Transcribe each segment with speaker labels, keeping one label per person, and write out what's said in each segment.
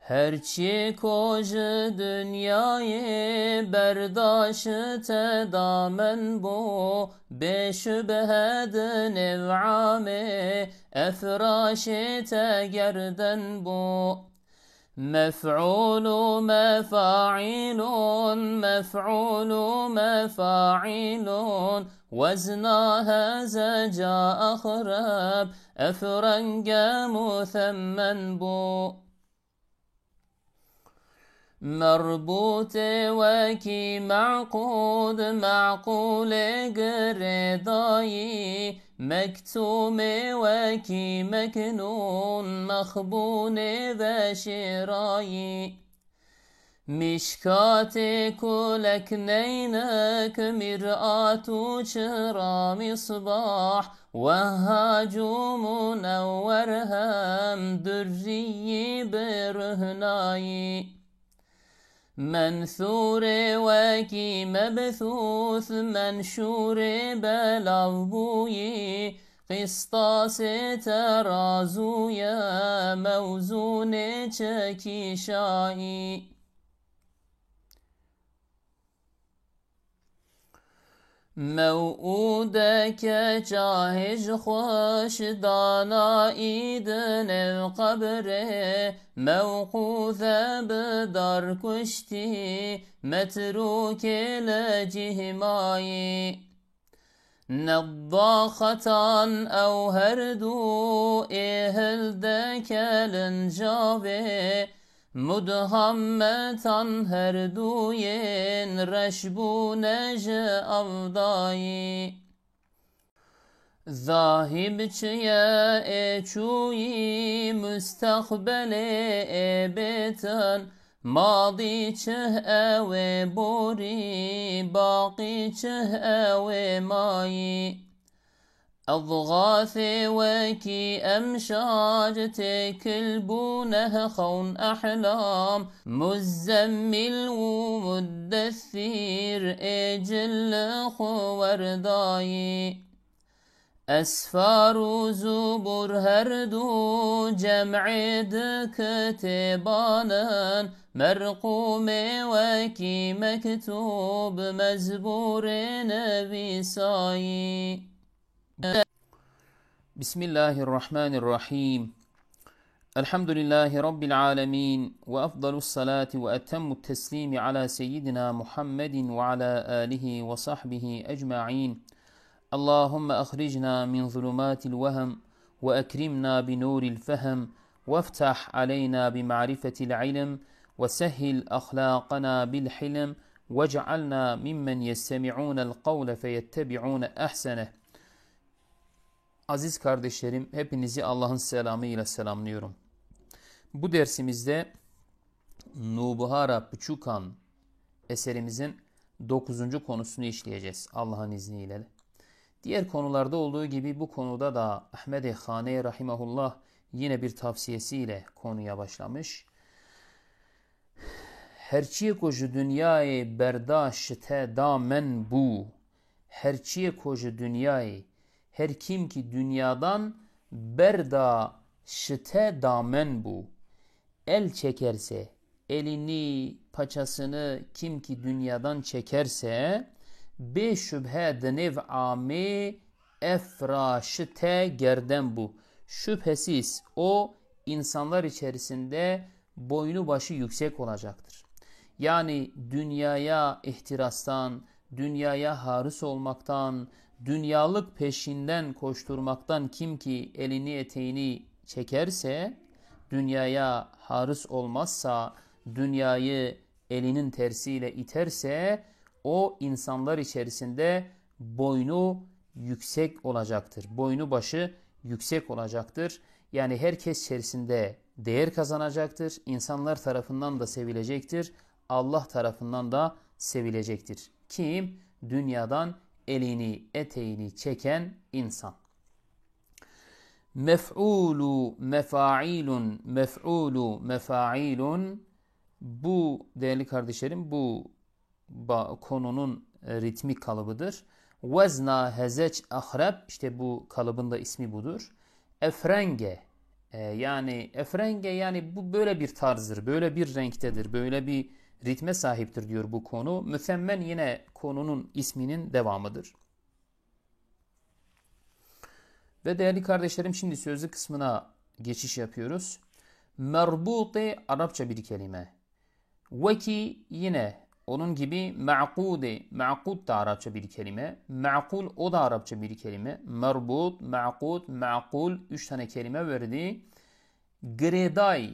Speaker 1: هرچی کج دنیای برداشت دامن بو به شبهد نوعام افراشت گردن بو مفعول مفاعیل مفعول مفاعیل وزنها زجا أخرب أفرنج مثمن بو مربوط وكي معقود معقول قرداي مكتوم وكي مكنون مخبون بشراي مشكات كلك نينك مرآة شرى مصباح وهاجو منور هم دري برهناي منثور وكي مبثوث منشور بلغبوي قسطاس ترازويا موزون چكيشاي موعودك جاهج خوش دانایی دن قبره موقوذ بدر کشتی متروک لجهمایی نضاخة او هردو اهل دکل جاوه مدهمتان هر دوین رشبو نج افدایی ذاهب چیا اچوی مستقبل ابتن ماضی چه او بوری باقی چه او مایی أضغاث وكي أمشاج تكلبونه خون أحلام مزمل ومدثير إجل خورداي أسفار زبر هردو جمع كتبانا مرقوم وكي مكتوب مزبور نبي ساي بسم الله الرحمن الرحيم الحمد لله رب العالمين وأفضل الصلاة وأتم التسليم على سيدنا محمد وعلى آله وصحبه أجمعين اللهم أخرجنا من ظلمات الوهم وأكرمنا بنور الفهم وافتح علينا بمعرفة العلم وسهل أخلاقنا بالحلم واجعلنا ممن يستمعون القول فيتبعون أحسنه. Aziz kardeşlerim, hepinizi Allah'ın selamıyla selamlıyorum. Bu dersimizde Nubuhara Pıçukan eserimizin 9. konusunu işleyeceğiz Allah'ın izniyle. Diğer konularda olduğu gibi bu konuda da Ahmed-i Khane Rahimahullah yine bir tavsiyesiyle konuya başlamış. Herçiye koju dünyayı berdaşte damen bu. Herçiye koju dünyayı her kim ki dünyadan berda şite damen bu. El çekerse, elini, paçasını kim ki dünyadan çekerse be şübhe denev ame efra şite gerden bu. Şüphesiz o insanlar içerisinde boynu başı yüksek olacaktır. Yani dünyaya ihtirastan, dünyaya haris olmaktan, dünyalık peşinden koşturmaktan kim ki elini eteğini çekerse, dünyaya haris olmazsa, dünyayı elinin tersiyle iterse, o insanlar içerisinde boynu yüksek olacaktır. Boynu başı yüksek olacaktır. Yani herkes içerisinde değer kazanacaktır. İnsanlar tarafından da sevilecektir. Allah tarafından da sevilecektir. Kim? Dünyadan elini, eteğini çeken insan. Mef'ulu mefa'ilun, mef'ulu mefa'ilun. Bu değerli kardeşlerim, bu konunun ritmik kalıbıdır. Vezna hezeç ahreb, işte bu kalıbın da ismi budur. Efrenge, Yani efrenge yani bu böyle bir tarzdır, böyle bir renktedir, böyle bir ritme sahiptir diyor bu konu. Müsemmen yine konunun isminin devamıdır. Ve değerli kardeşlerim şimdi sözlü kısmına geçiş yapıyoruz. Merbuti Arapça bir kelime. Veki yine onun gibi ma'kude, ma'kud da Arapça bir kelime. Ma'kul o da Arapça bir kelime. Merbut, ma'kud, ma'kul 3 tane kelime verdi. Greday,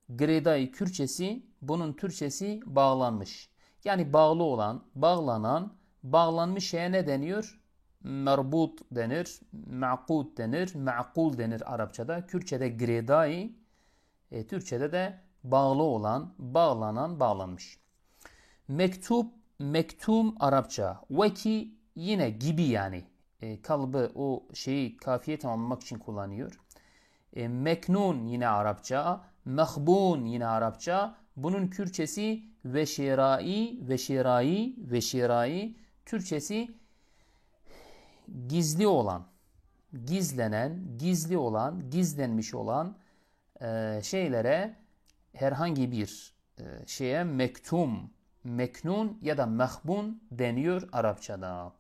Speaker 1: Greday Kürtçesi, bunun Türkçesi bağlanmış. Yani bağlı olan, bağlanan, bağlanmış şeye ne deniyor? Merbut denir, ma'kud denir, ma'kul denir Arapçada. Kürtçede Greday, Türkçede de bağlı olan, bağlanan, bağlanmış. Mektup, mektum Arapça. Veki yine gibi yani. Kalıbı o şeyi kafiye tamamlamak için kullanıyor. Meknun yine Arapça. Mehbun yine Arapça. Bunun Kürtçesi veşirai, veşirai, veşirai. Türkçesi gizli olan, gizlenen, gizli olan, gizlenmiş olan şeylere herhangi bir şeye mektum, meknun ya da mehbun deniyor Arapçada.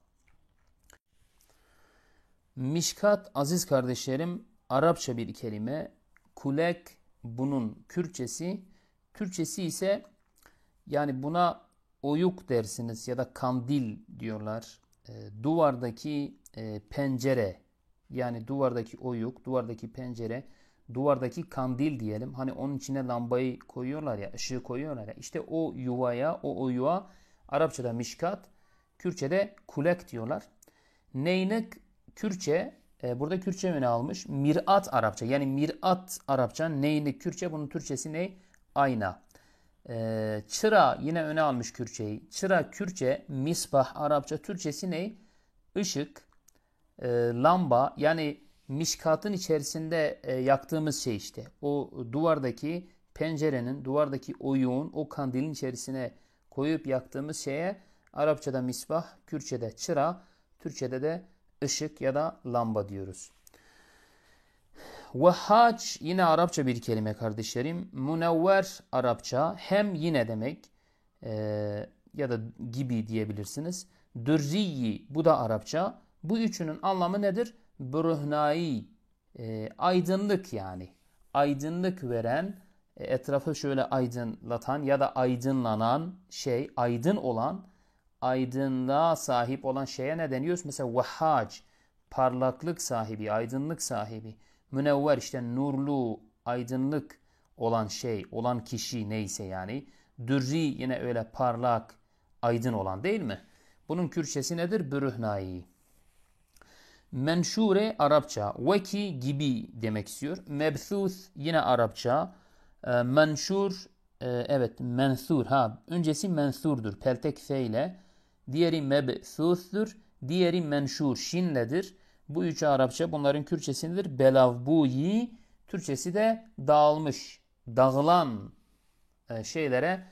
Speaker 1: Mişkat aziz kardeşlerim Arapça bir kelime. Kulek bunun Kürtçesi. Türkçesi ise yani buna oyuk dersiniz ya da kandil diyorlar. Duvardaki pencere yani duvardaki oyuk, duvardaki pencere, duvardaki kandil diyelim. Hani onun içine lambayı koyuyorlar ya, ışığı koyuyorlar ya. İşte o yuvaya, o oyuğa Arapçada mişkat, Kürtçe'de kulek diyorlar. Neynek Kürtçe, burada Kürtçe öne almış. Mirat Arapça. Yani mirat Arapça. Neynek Kürtçe. Bunun Türkçesi ne? Ayna. Çıra yine öne almış Kürtçeyi. Çıra Kürtçe. Misbah Arapça. Türkçesi ne? Işık. Lamba. Yani mişkatın içerisinde yaktığımız şey işte. O duvardaki pencerenin, duvardaki oyuğun, o kandilin içerisine koyup yaktığımız şeye Arapçada misbah, Kürtçe'de çıra, Türkçe'de de ışık ya da lamba diyoruz. Vehhaç yine Arapça bir kelime kardeşlerim. Munevver Arapça hem yine demek ya da gibi diyebilirsiniz. Dürriyi bu da Arapça. Bu üçünün anlamı nedir? Bruhnai aydınlık yani. Aydınlık veren, etrafı şöyle aydınlatan ya da aydınlanan şey, aydın olan, aydınlığa sahip olan şeye ne deniyoruz? Mesela vehhac, parlaklık sahibi, aydınlık sahibi. Münevver işte nurlu, aydınlık olan şey, olan kişi neyse yani. Dürri yine öyle parlak, aydın olan değil mi? Bunun Kürtçesi nedir? Bürühnai. Menşure Arapça. Veki gibi demek istiyor. Mebthuth yine Arapça. Menşur evet mensur. Öncesi mensurdur. Peltek fe ile. Diğeri mebthuth'tur. Diğeri menşur. Şinledir. Bu üçü Arapça. Bunların Kürtçesidir. Belavbuyi. Türkçesi de dağılmış. Dağılan şeylere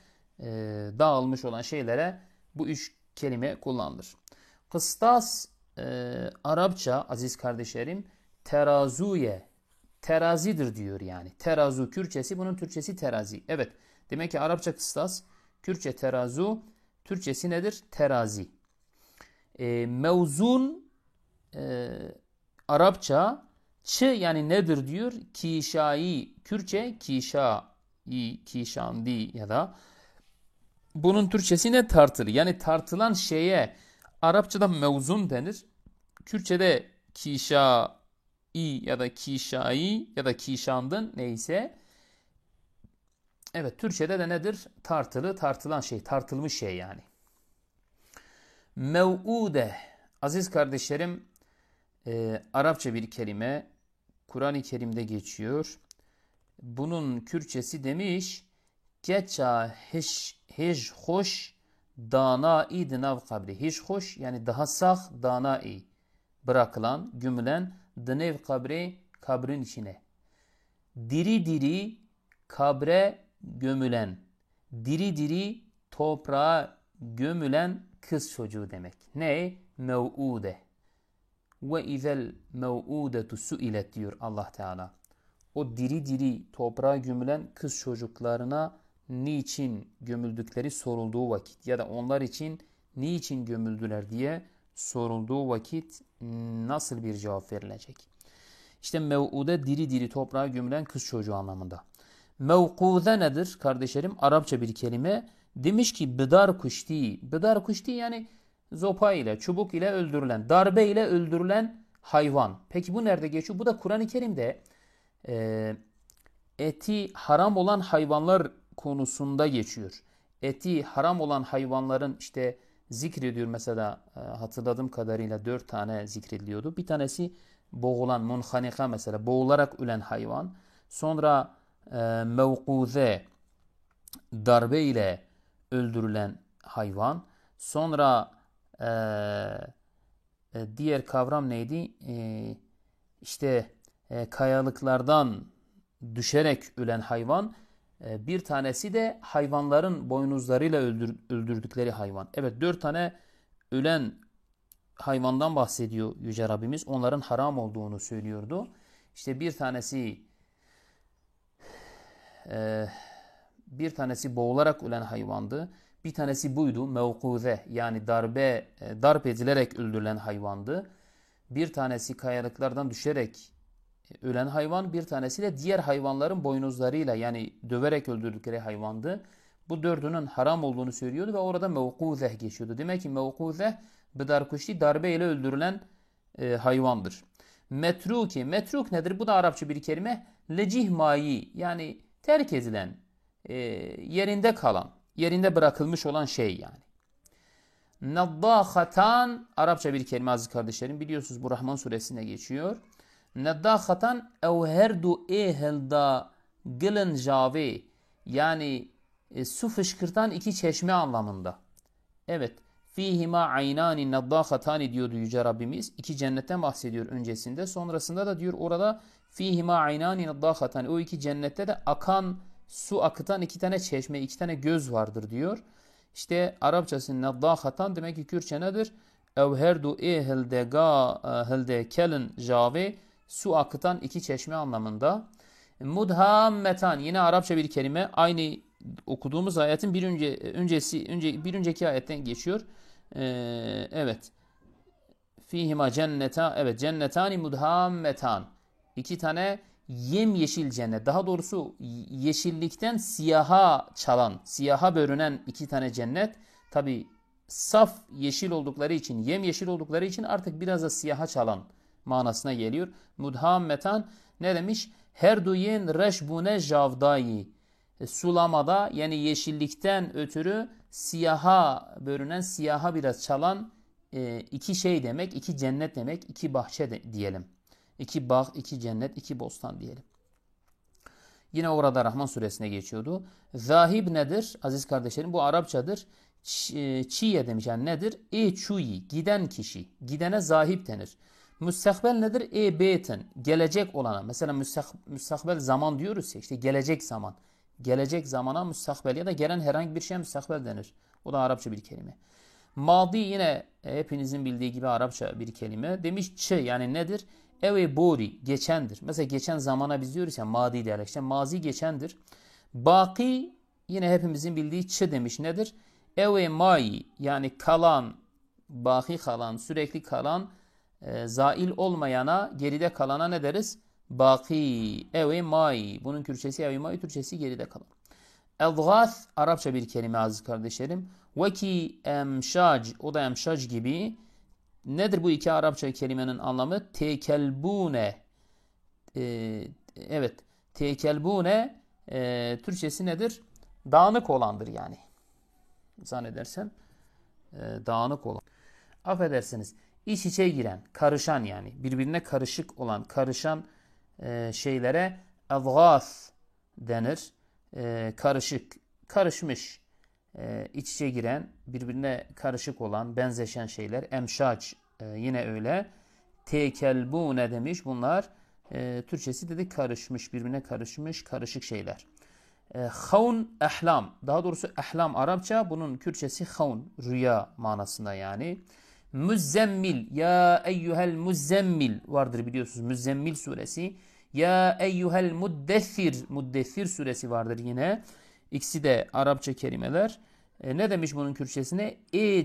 Speaker 1: dağılmış olan şeylere bu üç kelime kullanılır. Kıstas Arapça aziz kardeşlerim terazuye terazidir diyor yani. Terazu Kürtçesi bunun Türkçesi terazi. Evet demek ki Arapça kıstas Kürtçe terazu Türkçesi nedir? Terazi. Mevzun Arapça çı yani nedir diyor? Kişai Kürtçe kişai kişandi ya da bunun Türkçesi ne? Tartır. Yani tartılan şeye Arapçada mevzun denir. Kürtçede kişai ya da kişai ya da kişandın neyse. Evet Türkçede de nedir? Tartılı, tartılan şey, tartılmış şey yani. Mev'ude. Aziz kardeşlerim Arapça bir kelime. Kur'an-ı Kerim'de geçiyor. Bunun Kürtçesi demiş. Geça hiç hoş danai dinav kabri. Hiç hoş yani daha sağ danai bırakılan, gömülen dinev kabri kabrin içine. Diri diri kabre gömülen. Diri diri toprağa gömülen kız çocuğu demek. Ne? Mev'ude. Ve izel mev'udetu suilet diyor Allah Teala. o diri diri toprağa gömülen kız çocuklarına niçin gömüldükleri sorulduğu vakit ya da onlar için niçin gömüldüler diye sorulduğu vakit nasıl bir cevap verilecek? İşte mev'ude diri diri toprağa gömülen kız çocuğu anlamında. Mevkuze nedir kardeşlerim? Arapça bir kelime. Demiş ki bidar kuşti. Bidar kuşti yani zopa ile, çubuk ile öldürülen, darbe ile öldürülen hayvan. Peki bu nerede geçiyor? Bu da Kur'an-ı Kerim'de eti haram olan hayvanlar konusunda geçiyor. Eti haram olan hayvanların işte zikrediyor mesela hatırladığım kadarıyla 4 tane zikrediliyordu. Bir tanesi boğulan, munhanika mesela boğularak ölen hayvan. Sonra mevkuze darbe ile öldürülen hayvan. Sonra diğer kavram neydi? İşte kayalıklardan düşerek ölen hayvan. Bir tanesi de hayvanların boynuzlarıyla öldürdükleri hayvan. Evet 4 tane ölen hayvandan bahsediyor Yüce Rabbimiz. Onların haram olduğunu söylüyordu. İşte bir tanesi boğularak ölen hayvandı. Bir tanesi buydu mevkuze yani darp edilerek öldürülen hayvandı. Bir tanesi kayalıklardan düşerek ölen hayvan, bir tanesi de diğer hayvanların boynuzlarıyla yani döverek öldürdükleri hayvandı. Bu dördünün haram olduğunu söylüyordu ve orada mevkuzeh geçiyordu. Demek ki mevkuzeh bıdarkuşti darbe ile öldürülen hayvandır. Metruki, metruk nedir? Bu da Arapça bir kelime. Lecihmayi yani terk edilen, yerinde kalan, yerinde bırakılmış olan şey yani. Naddâhatan Arapça bir kelime aziz kardeşlerim. Biliyorsunuz bu Rahman suresinde geçiyor. Naddâhatan evherdu ehelda gılın jave yani su fışkırtan iki çeşme anlamında. Evet. Fihima aynani naddâhatani diyordu Yüce Rabbimiz. İki cennetten bahsediyor öncesinde. Sonrasında da diyor orada fihima aynani naddâhatani. O iki cennette de akan, su akıtan iki tane çeşme, iki tane göz vardır diyor. İşte Arapçası naddâhatan demek ki Kürtçe nedir? Evherdu ehelde kelin jave su akıtan iki çeşme anlamında. Mudhammetan yine Arapça bir kelime. Aynı okuduğumuz ayetin bir önceki ayetten geçiyor. Evet. Fihima cenneta. Evet, cennetani mudhammetan. İki tane yemyeşil cennet. Daha doğrusu yeşillikten siyaha çalan, siyaha bürünen iki tane cennet. Tabi saf yeşil oldukları için, yemyeşil oldukları için artık biraz da siyaha çalan manasına geliyor. Mudhammetan ne demiş? Her duyen reşbune javdayi. Sulamada yani yeşillikten ötürü siyaha bürünen, siyaha biraz çalan iki şey demek, iki cennet demek, iki bahçe diyelim. İki bağ, iki cennet, iki bostan diyelim. Yine orada Rahman suresine geçiyordu. Zahib nedir? Aziz kardeşlerim bu Arapçadır. Çiye demiş yani nedir? Çuyi, giden kişi. Gidene zahib denir. Müstakbel nedir? Beyten, gelecek olana. Mesela müstakbel zaman diyoruz ya işte gelecek zaman. Gelecek zamana müstakbel ya da gelen herhangi bir şeye müstakbel denir. O da Arapça bir kelime. Madi yine hepinizin bildiği gibi Arapça bir kelime. Demiş yani nedir? Ewe bori, geçendir. Mesela geçen zamana biz diyoruz ya madi diyerek. İşte mazi geçendir. Baki yine hepimizin bildiği demiş nedir? Ewe mai yani kalan, baki kalan, sürekli kalan, zail olmayana, geride kalana ne deriz? Baki, evi mai. Bunun Kürtçesi evi mai, Türkçesi geride kalan. Elgâth, Arapça bir kelime aziz kardeşlerim. Veki emşac, o da emşac gibi. Nedir bu iki Arapça kelimenin anlamı? Tekelbune. Evet, tekelbune Türkçesi nedir? Dağınık olandır yani. Zannedersem dağınık olan. Affedersiniz. İç içe giren, karışan yani birbirine karışık olan, karışan şeylere evgâth denir. Karışık, karışmış, iç içe giren, birbirine karışık olan, benzeşen şeyler. Emşaç yine öyle. Tekelbune demiş bunlar. Türkçesi dedi karışmış, birbirine karışmış, karışık şeyler. Havun ehlam, daha doğrusu ehlam Arapça, bunun Kürtçesi havun, rüya manasında yani. Müzzemmil, ya eyyuhel müzzemmil vardır biliyorsunuz. Müzzemmil suresi Ya eyyuhel muddessir. Muddessir suresi vardır yine. İkisi de Arapça kelimeler. Ne demiş bunun Kürtçesine?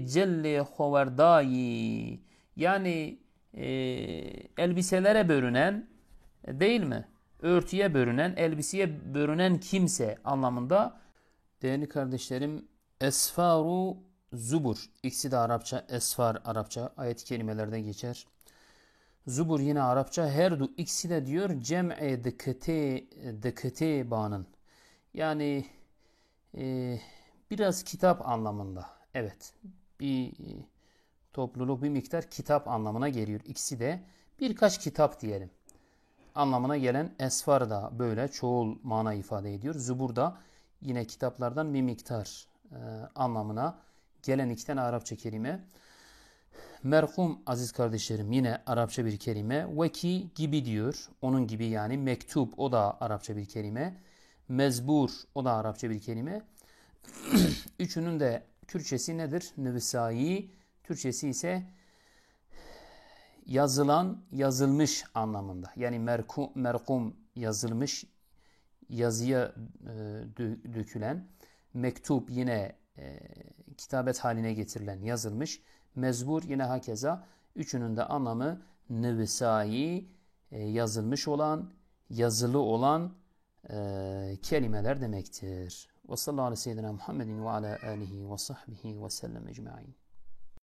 Speaker 1: Celle hoverdayi. Yani elbiselere bürünen, değil mi? Örtüye bürünen, elbiseye bürünen kimse anlamında. Değerli kardeşlerim, esfaru zubur. İkisi de Arapça. Esfar Arapça. Ayet-i kerimelerde geçer. Zubur yine Arapça. Her du ikisi de diyor cem'e dıkıte bağının. Yani biraz kitap anlamında. Evet. Bir topluluk, bir miktar kitap anlamına geliyor. İkisi de birkaç kitap diyelim. Anlamına gelen esfar da böyle çoğul mana ifade ediyor. Zubur da yine kitaplardan bir miktar anlamına gelen iki tane Arapça kelime. Merhum aziz kardeşlerim yine Arapça bir kelime. Veki gibi diyor. Onun gibi yani. Mektup o da Arapça bir kelime. Mezbur o da Arapça bir kelime. Üçünün de Türkçesi nedir? Nüvesai. Türkçesi ise yazılan, yazılmış anlamında. Yani merkum yazılmış, yazıya dökülen. Mektup yine kitabet haline getirilen, yazılmış. Mezbur yine hakeza. Üçünün de anlamı nüvesai, yazılmış olan, yazılı olan kelimeler demektir. Ve sallallahu aleyhi ve sellem Muhammedin ve ala alihi ve sahbihi ve sellem ecmaîn.